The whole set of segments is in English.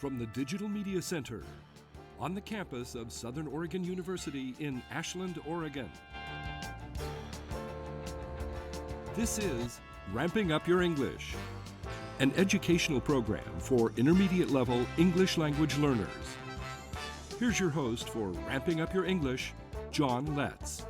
from the Digital Media Center on the campus of Southern Oregon University in Ashland, Oregon. This is Ramping Up Your English, an educational program for intermediate level English language learners. Here's your host for Ramping Up Your English, John Letts.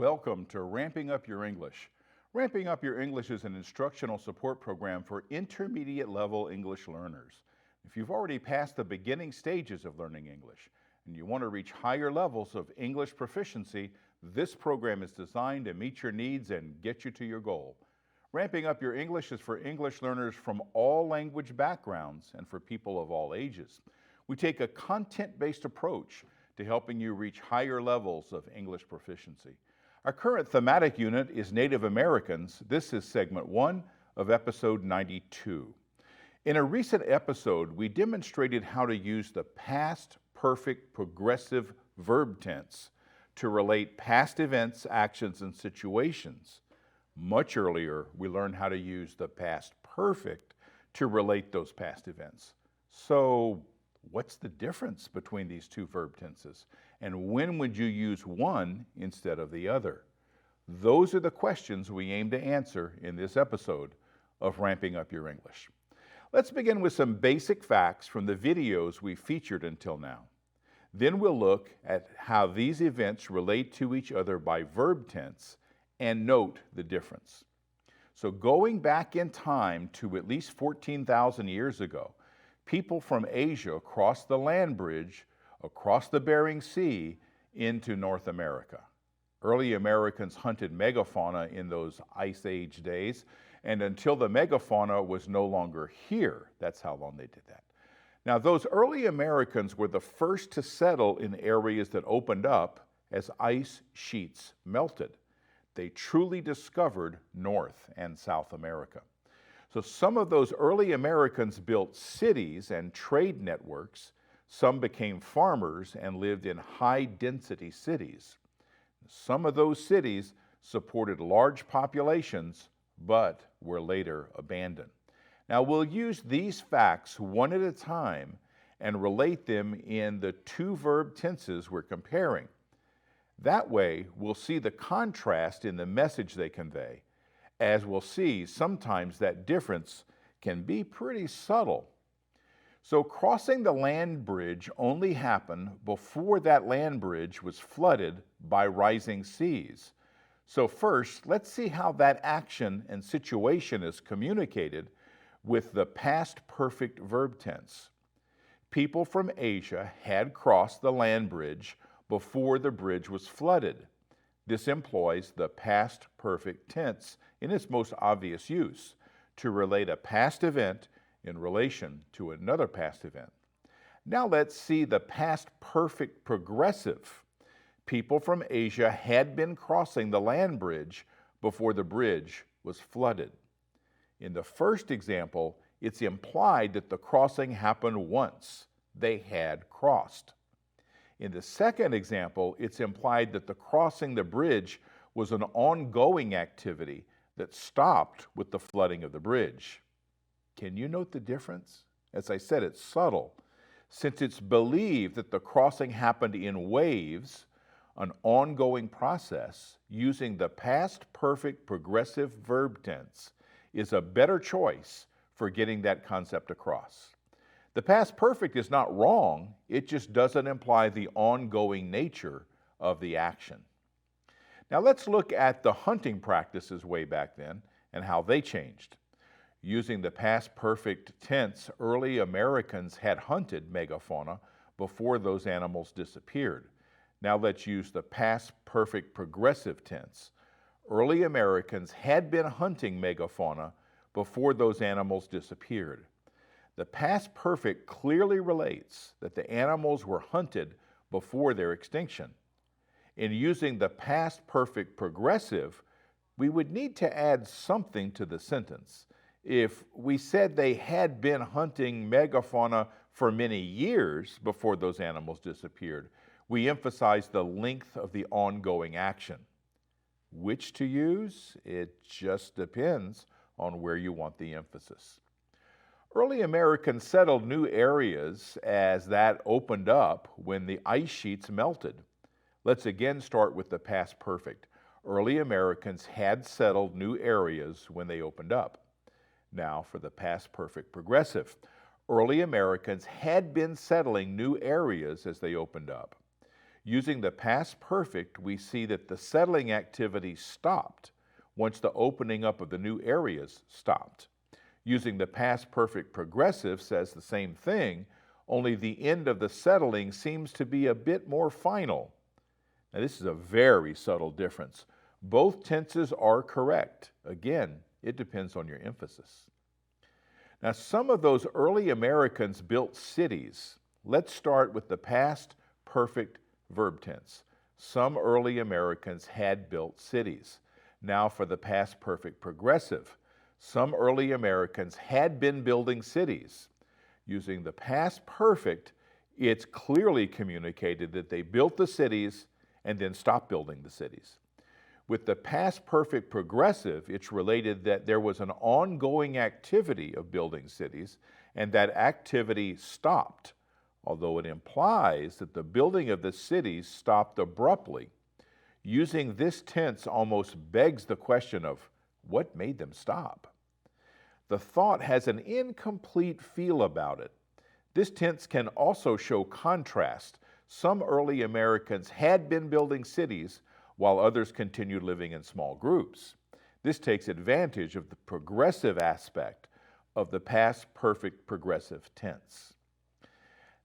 Welcome to Ramping Up Your English. Ramping Up Your English is an instructional support program for intermediate level English learners. If you've already passed the beginning stages of learning English and you want to reach higher levels of English proficiency, this program is designed to meet your needs and get you to your goal. Ramping Up Your English is for English learners from all language backgrounds and for people of all ages. We take a content-based approach to helping you reach higher levels of English proficiency. Our current thematic unit is Native Americans. This is segment 1 of episode 92. In a recent episode, we demonstrated how to use the past perfect progressive verb tense to relate past events, actions, and situations. Much earlier, we learned how to use the past perfect to relate those past events. So, what's the difference between these two verb tenses? And when would you use one instead of the other? Those are the questions we aim to answer in this episode of Ramping Up Your English. Let's begin with some basic facts from the videos we featured until now. Then we'll look at how these events relate to each other by verb tense and note the difference. So going back in time to at least 14,000 years ago, people from Asia crossed the land bridge across the Bering Sea into North America. Early Americans hunted megafauna in those Ice Age days, and until the megafauna was no longer here. That's how long they did that. Now, those early Americans were the first to settle in areas that opened up as ice sheets melted. They truly discovered North and South America. So some of those early Americans built cities and trade networks. Some became farmers and lived in high-density cities. Some of those cities supported large populations, but were later abandoned. Now, we'll use these facts one at a time and relate them in the two verb tenses we're comparing. That way, we'll see the contrast in the message they convey. As we'll see, sometimes that difference can be pretty subtle. So crossing the land bridge only happened before that land bridge was flooded by rising seas. So first, let's see how that action and situation is communicated with the past perfect verb tense. People from Asia had crossed the land bridge before the bridge was flooded. This employs the past perfect tense in its most obvious use to relate a past event in relation to another past event. Now let's see the past perfect progressive. People from Asia had been crossing the land bridge before the bridge was flooded. In the first example, it's implied that the crossing happened once. They had crossed. In the second example, it's implied that the crossing the bridge was an ongoing activity that stopped with the flooding of the bridge. Can you note the difference? As I said, it's subtle. Since it's believed that the crossing happened in waves, an ongoing process, using the past perfect progressive verb tense is a better choice for getting that concept across. The past perfect is not wrong, it just doesn't imply the ongoing nature of the action. Now let's look at the hunting practices way back then and how they changed. Using the past perfect tense, early Americans had hunted megafauna before those animals disappeared. Now let's use the past perfect progressive tense. Early Americans had been hunting megafauna before those animals disappeared. The past perfect clearly relates that the animals were hunted before their extinction. In using the past perfect progressive, we would need to add something to the sentence. If we said they had been hunting megafauna for many years before those animals disappeared, we emphasize the length of the ongoing action. Which to use? It just depends on where you want the emphasis. Early Americans settled new areas as that opened up when the ice sheets melted. Let's again start with the past perfect. Early Americans had settled new areas when they opened up. Now for the past perfect progressive. Early Americans had been settling new areas as they opened up. Using the past perfect, we see that the settling activity stopped once the opening up of the new areas stopped. Using the past perfect progressive says the same thing, only the end of the settling seems to be a bit more final. Now this is a very subtle difference. Both tenses are correct. Again, it depends on your emphasis. Now some of those early Americans built cities. Let's start with the past perfect verb tense. Some early Americans had built cities. Now for the past perfect progressive. Some early Americans had been building cities. Using the past perfect, it's clearly communicated that they built the cities and then stopped building the cities. With the past perfect progressive, it's related that there was an ongoing activity of building cities and that activity stopped, although it implies that the building of the cities stopped abruptly. Using this tense almost begs the question of what made them stop? The thought has an incomplete feel about it. This tense can also show contrast. Some early Americans had been building cities while others continued living in small groups. This takes advantage of the progressive aspect of the past perfect progressive tense.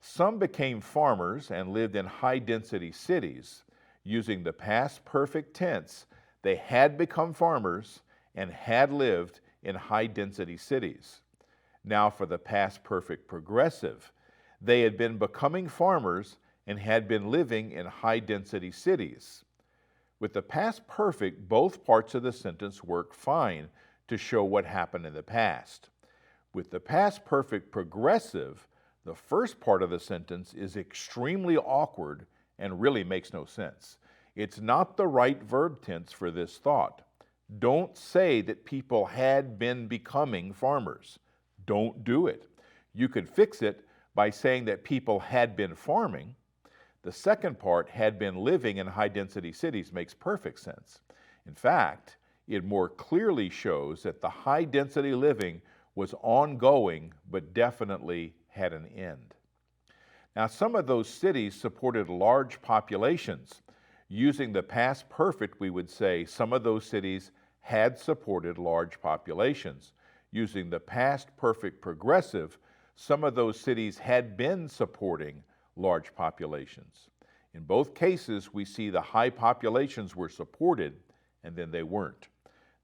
Some became farmers and lived in high-density cities. Using the past perfect tense, they had become farmers and had lived in high-density cities. Now for the past perfect progressive, they had been becoming farmers and had been living in high-density cities. With the past perfect, both parts of the sentence work fine to show what happened in the past. With the past perfect progressive, the first part of the sentence is extremely awkward and really makes no sense. It's not the right verb tense for this thought. Don't say that people had been becoming farmers. Don't do it. You could fix it by saying that people had been farming. The second part, had been living in high-density cities, makes perfect sense. In fact, it more clearly shows that the high-density living was ongoing, but definitely had an end. Now, some of those cities supported large populations. Using the past perfect, we would say some of those cities had supported large populations. Using the past perfect progressive, some of those cities had been supporting large populations. In both cases, we see the high populations were supported and then they weren't.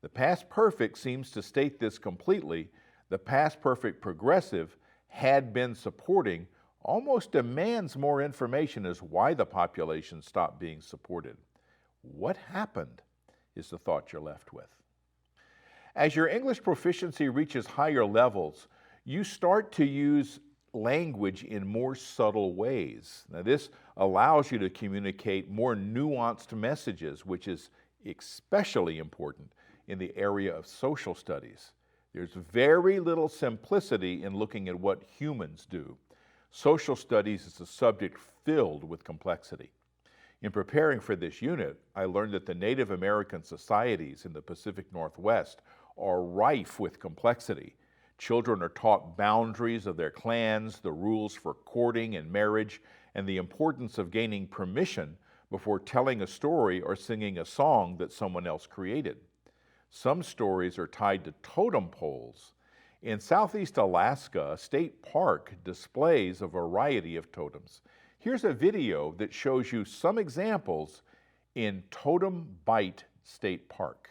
The past perfect seems to state this completely. The past perfect progressive, had been supporting, almost demands more information as why the population stopped being supported. What happened is the thought you're left with. As your English proficiency reaches higher levels, you start to use language in more subtle ways. Now, this allows you to communicate more nuanced messages, which is especially important in the area of social studies. There's very little simplicity in looking at what humans do. Social studies is a subject filled with complexity. In preparing for this unit, I learned that the Native American societies in the Pacific Northwest are rife with complexity. Children are taught boundaries of their clans, the rules for courting and marriage, and the importance of gaining permission before telling a story or singing a song that someone else created. Some stories are tied to totem poles. In Southeast Alaska, a state park displays a variety of totems. Here's a video that shows you some examples in Totem Bight State Park.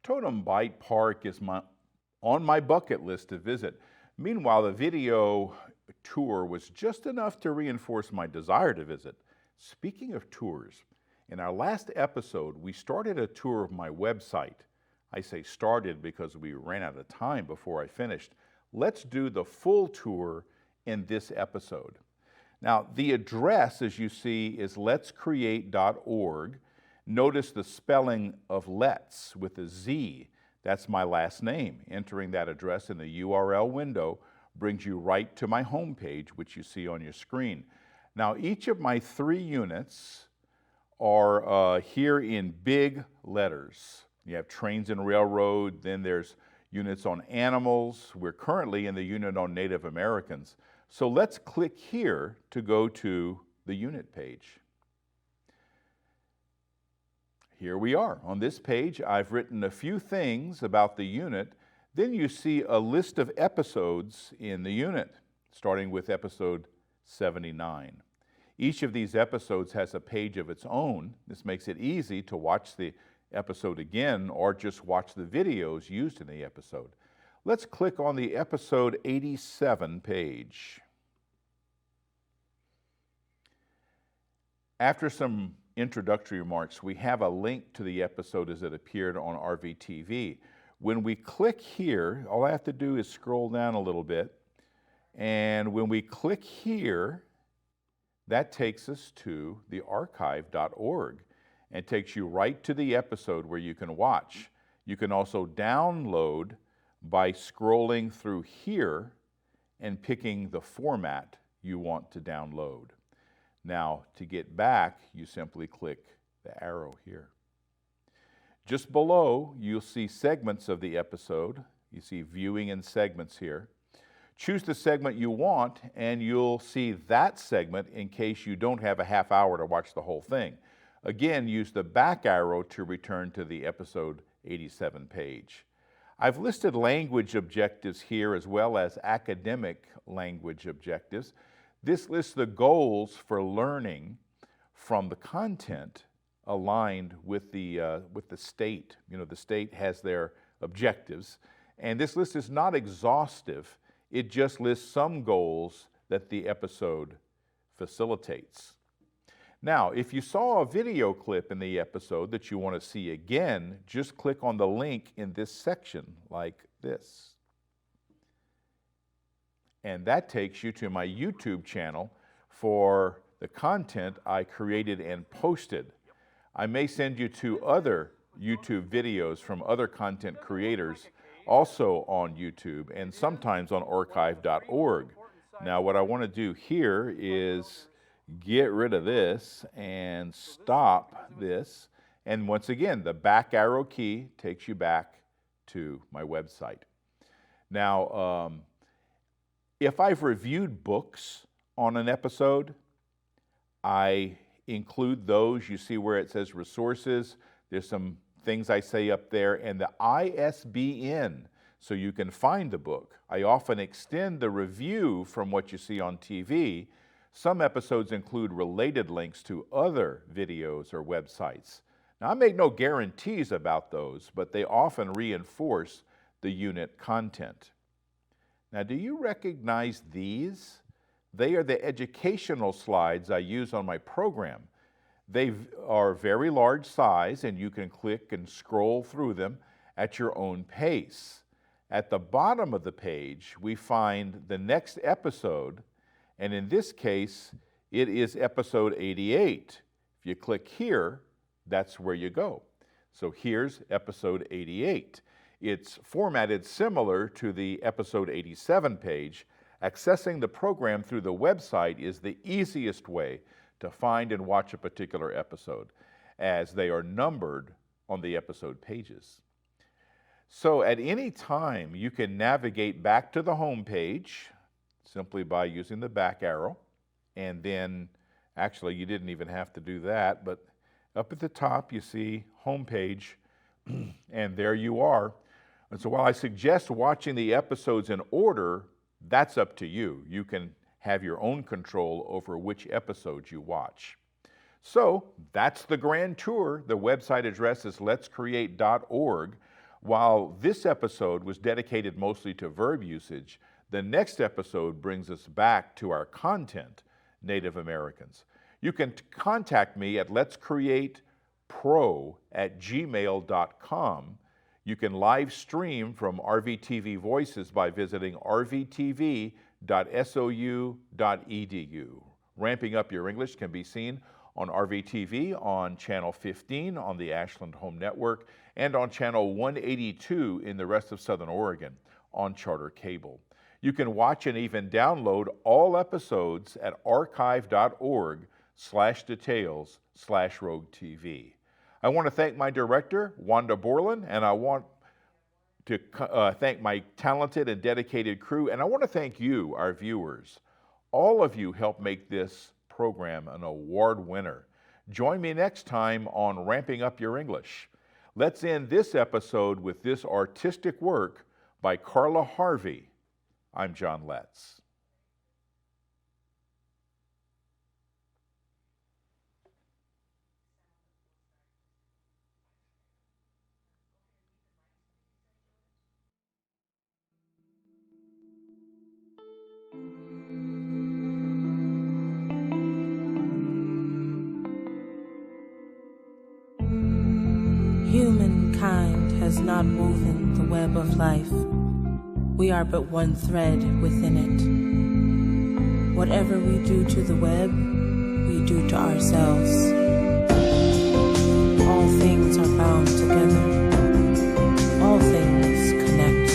Totem Bite Park is on my bucket list to visit. Meanwhile, the video tour was just enough to reinforce my desire to visit. Speaking of tours, in our last episode, we started a tour of my website. I say started because we ran out of time before I finished. Let's do the full tour in this episode. Now, the address, as you see, is letscreate.org. Notice the spelling of let's with a Z. That's my last name. Entering that address in the URL window brings you right to my homepage, which you see on your screen. Now, each of my 3 units are here in big letters. You have trains and railroad, then there's units on animals. We're currently in the unit on Native Americans. So let's click here to go to the unit page. Here we are. On this page, I've written a few things about the unit. Then you see a list of episodes in the unit, starting with episode 79. Each of these episodes has a page of its own. This makes it easy to watch the episode again or just watch the videos used in the episode. Let's click on the episode 87 page. After some introductory remarks, we have a link to the episode as it appeared on RVTV. When we click here, all I have to do is scroll down a little bit, and when we click here, that takes us to the archive.org and takes you right to the episode where you can watch. You can also download by scrolling through here and picking the format you want to download. Now, to get back, you simply click the arrow here. Just below, you'll see segments of the episode. You see viewing in segments here. Choose the segment you want, and you'll see that segment in case you don't have a half hour to watch the whole thing. Again, use the back arrow to return to the episode 87 page. I've listed language objectives here as well as academic language objectives. This lists the goals for learning from the content aligned with the state. You know, the state has their objectives, and this list is not exhaustive. It just lists some goals that the episode facilitates. Now, if you saw a video clip in the episode that you want to see again, just click on the link in this section like this. And that takes you to my YouTube channel for the content I created and posted. I may send you to other YouTube videos from other content creators also on YouTube and sometimes on archive.org. Now, what I want to do here is get rid of this and stop this. And once again, the back arrow key takes you back to my website. Now, if I've reviewed books on an episode, I include those. You see where it says resources. There's some things I say up there, and the ISBN, so you can find the book. I often extend the review from what you see on TV. Some episodes include related links to other videos or websites. Now, I make no guarantees about those, but they often reinforce the unit content. Now, do you recognize these? They are the educational slides I use on my program. They are very large size, and you can click and scroll through them at your own pace. At the bottom of the page, we find the next episode, and in this case, it is episode 88. If you click here, that's where you go. So here's episode 88. It's formatted similar to the episode 87 page. Accessing the program through the website is the easiest way to find and watch a particular episode, as they are numbered on the episode pages. So at any time, you can navigate back to the home page simply by using the back arrow. And then, actually, you didn't even have to do that, but up at the top, you see home page, and there you are. And so while I suggest watching the episodes in order, that's up to you. You can have your own control over which episodes you watch. So that's the grand tour. The website address is letscreate.org. While this episode was dedicated mostly to verb usage, the next episode brings us back to our content, Native Americans. You can contact me at letscreatepro@gmail.com. You can live stream from RVTV Voices by visiting rvtv.sou.edu. Ramping Up Your English can be seen on RVTV on Channel 15 on the Ashland Home Network and on Channel 182 in the rest of Southern Oregon on Charter Cable. You can watch and even download all episodes at archive.org/details/RogueTV. I want to thank my director, Wanda Borland, and I want to thank my talented and dedicated crew, and I want to thank you, our viewers. All of you help make this program an award winner. Join me next time on Ramping Up Your English. Let's end this episode with this artistic work by Carla Harvey. I'm John Letts. Humankind has not woven the web of life. We are but one thread within it. Whatever we do to the web, we do to ourselves. All things are bound together. All things connect.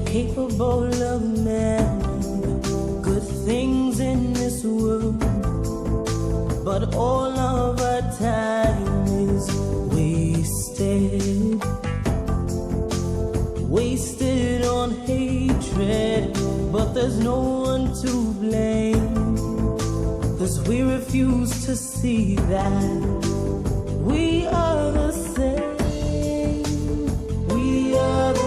Capable of many good things in this world, but all of our time is wasted. Wasted on hatred, but there's no one to blame, 'cause we refuse to see that we are the same. We are the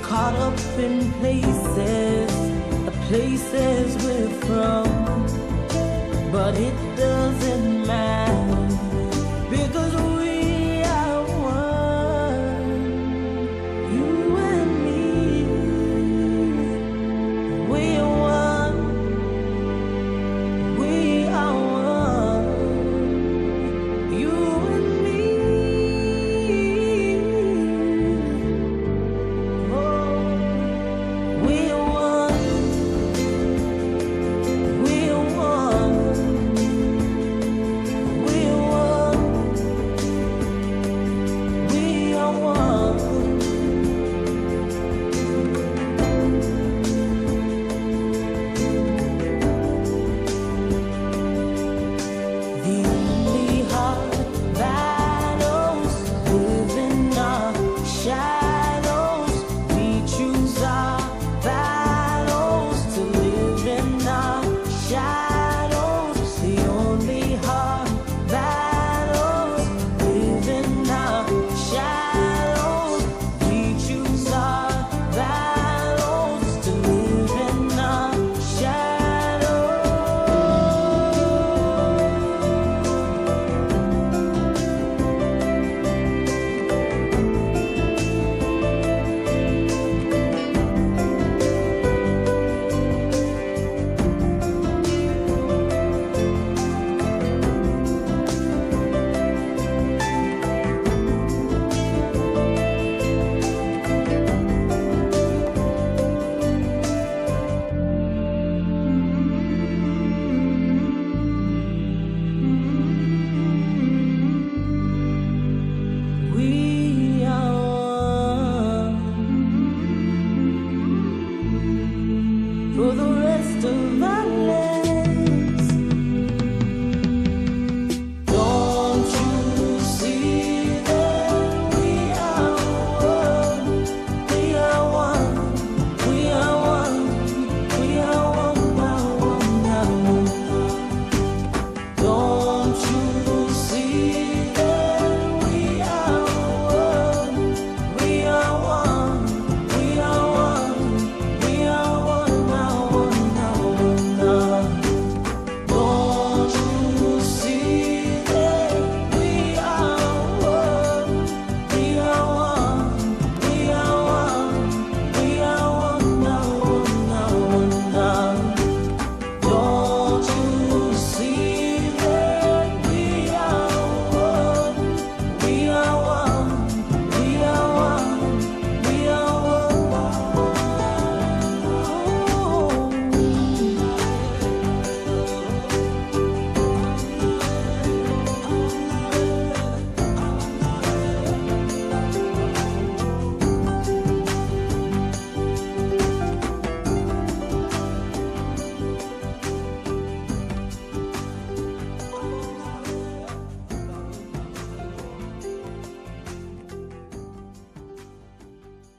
caught up in places we're from, but it doesn't matter, because we are one, you and me, we are one, we are one, you and me. We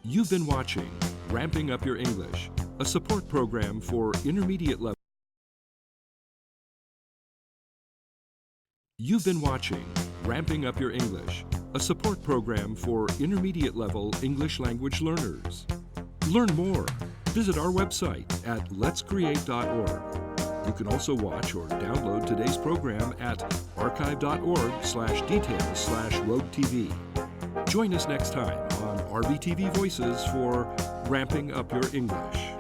You've been watching Ramping Up Your English, a support program for intermediate level. You've been watching Ramping Up Your English, a support program for intermediate level English language learners. Learn more. Visit our website at letscreate.org. You can also watch or download today's program at archive.org/details/roguetv. Join us next time on RBTV Voices for Ramping Up Your English.